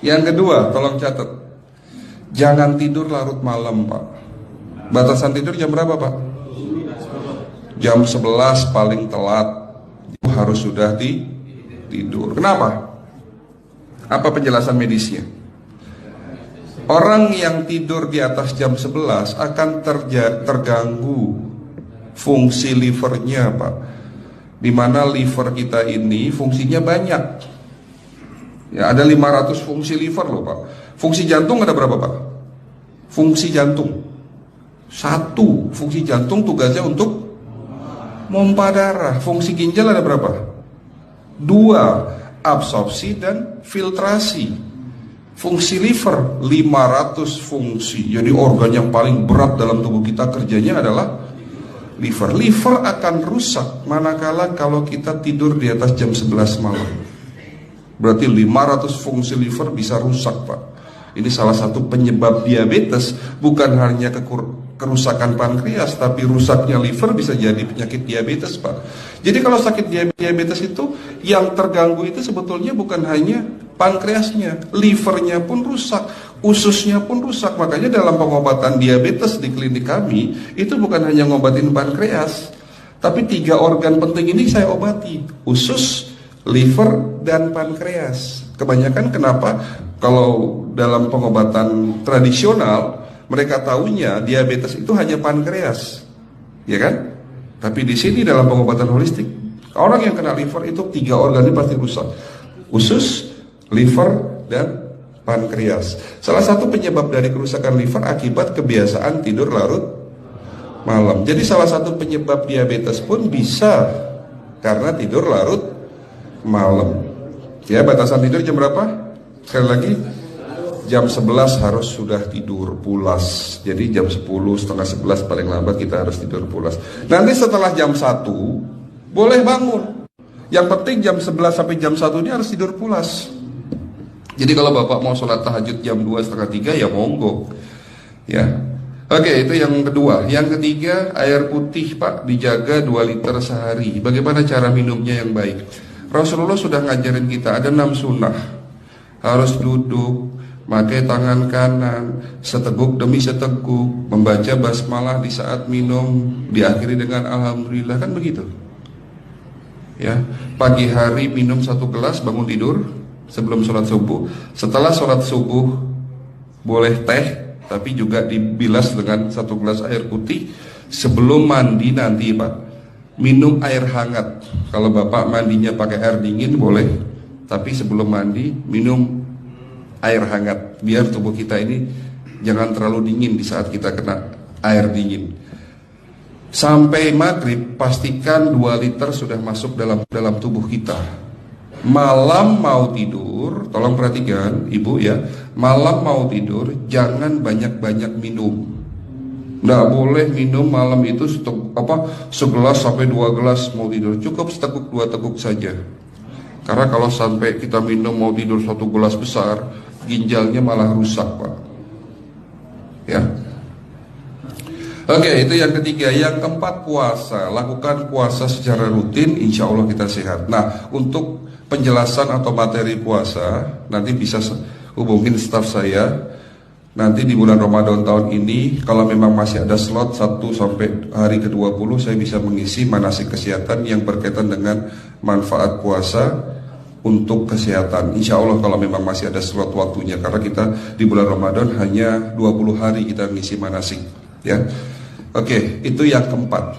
Yang kedua, tolong catat. Jangan tidur larut malam, Pak. Batasan tidur jam berapa, Pak? Jam 11 paling telat. Harus sudah tidur. Kenapa? Apa penjelasan medisnya? Orang yang tidur di atas jam 11 akan terganggu fungsi livernya, Pak. Dimana liver kita ini fungsinya banyak. Ya, ada 500 fungsi liver loh, Pak. Fungsi jantung ada berapa, Pak? Fungsi jantung 1. Fungsi jantung tugasnya untuk mompa darah. Fungsi ginjal ada berapa? 2. Absorpsi dan filtrasi. Fungsi liver 500 fungsi. Jadi organ yang paling berat dalam tubuh kita kerjanya adalah liver. Liver akan rusak manakala kalau kita tidur di atas jam 11 malam. Berarti 500 fungsi liver bisa rusak, Pak. Ini salah satu penyebab diabetes. Bukan hanya kerusakan pankreas, tapi rusaknya liver bisa jadi penyakit diabetes, Pak. Jadi kalau sakit diabetes itu yang terganggu itu sebetulnya bukan hanya pankreasnya, livernya pun rusak, ususnya pun rusak. Makanya dalam pengobatan diabetes di klinik kami itu bukan hanya ngobatin pankreas, tapi 3 organ penting ini saya obati: usus, liver, dan pankreas. Kebanyakan kenapa kalau dalam pengobatan tradisional mereka tahunya diabetes itu hanya pankreas, ya kan? Tapi di sini dalam pengobatan holistik, orang yang kena liver itu 3 organ ini pasti rusak: usus, liver, dan pankreas. Salah satu penyebab dari kerusakan liver akibat kebiasaan tidur larut malam. Jadi salah satu penyebab diabetes pun bisa karena tidur larut malam. Ya, batasan tidur jam berapa? Sekali lagi, jam 11 harus sudah tidur pulas. Jadi jam 10, setengah 11 paling lambat kita harus tidur pulas. Nanti setelah jam 1 boleh bangun. Yang penting jam 11 sampai jam 1 ini harus tidur pulas. Jadi kalau Bapak mau sholat tahajud jam 2, setengah 3 ya monggo. Ya. Oke, itu yang kedua. Yang ketiga, air putih, Pak, dijaga 2 liter sehari. Bagaimana cara minumnya yang baik? Rasulullah sudah ngajarin kita ada 6 sunnah. Harus duduk, pakai tangan kanan, seteguk demi seteguk, membaca basmalah di saat minum, diakhiri dengan alhamdulillah, kan begitu. Ya, pagi hari minum 1 gelas, bangun tidur sebelum sholat subuh. Setelah sholat subuh boleh teh, tapi juga dibilas dengan 1 gelas air putih. Sebelum mandi nanti, Pak, minum air hangat. Kalau Bapak mandinya pakai air dingin boleh, tapi sebelum mandi minum air hangat, biar tubuh kita ini jangan terlalu dingin di saat kita kena air dingin. Sampai maghrib pastikan 2 liter sudah masuk dalam tubuh kita. Malam mau tidur, tolong perhatikan Ibu ya, malam mau tidur jangan banyak-banyak minum. Nggak boleh minum malam itu segelas sampai 2 gelas mau tidur. Cukup seteguk 2 teguk saja. Karena kalau sampai kita minum mau tidur 1 gelas besar, ginjalnya malah rusak, Pak. Ya. Oke, itu yang ketiga. Yang keempat, puasa. Lakukan puasa secara rutin, insya Allah kita sehat. Nah, untuk penjelasan atau materi puasa, nanti bisa hubungin staf saya. Nanti di bulan Ramadan tahun ini, kalau memang masih ada slot 1 sampai hari ke-20, saya bisa mengisi manasik kesehatan yang berkaitan dengan manfaat puasa untuk kesehatan. Insya Allah kalau memang masih ada slot waktunya, karena kita di bulan Ramadan hanya 20 hari kita mengisi manasik. Ya, oke, itu yang keempat.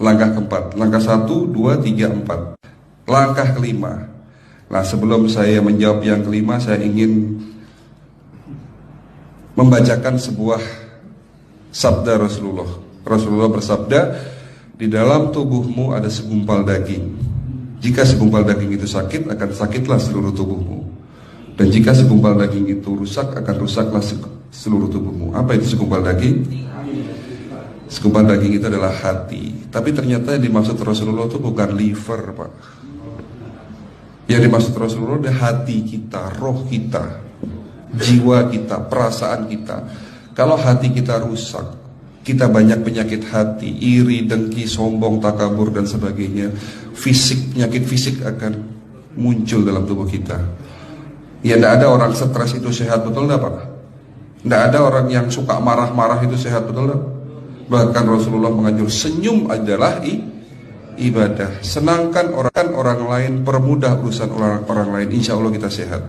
Langkah keempat. Langkah 1, 2, 3, 4. Langkah kelima. Nah, sebelum saya menjawab yang kelima, saya ingin membacakan sebuah sabda Rasulullah. Rasulullah bersabda, di dalam tubuhmu ada segumpal daging. Jika segumpal daging itu sakit, akan sakitlah seluruh tubuhmu. Dan jika segumpal daging itu rusak, akan rusaklah seluruh tubuhmu. Apa itu segumpal daging? Segumpal daging itu adalah hati. Tapi ternyata yang dimaksud Rasulullah itu bukan liver, Pak. Yang dimaksud Rasulullah adalah hati kita, roh kita, jiwa kita, perasaan kita. Kalau hati kita rusak, kita banyak penyakit hati, iri, dengki, sombong, takabur, dan sebagainya. Penyakit fisik akan muncul dalam tubuh kita. Ya tidak ada orang stres itu sehat, betul enggak Pak? Tidak ada orang yang suka marah-marah itu sehat, betul enggak? Bahkan Rasulullah mengajar senyum adalah ibadah. Senangkan orang lain, permudah urusan orang lain, insya Allah kita sehat.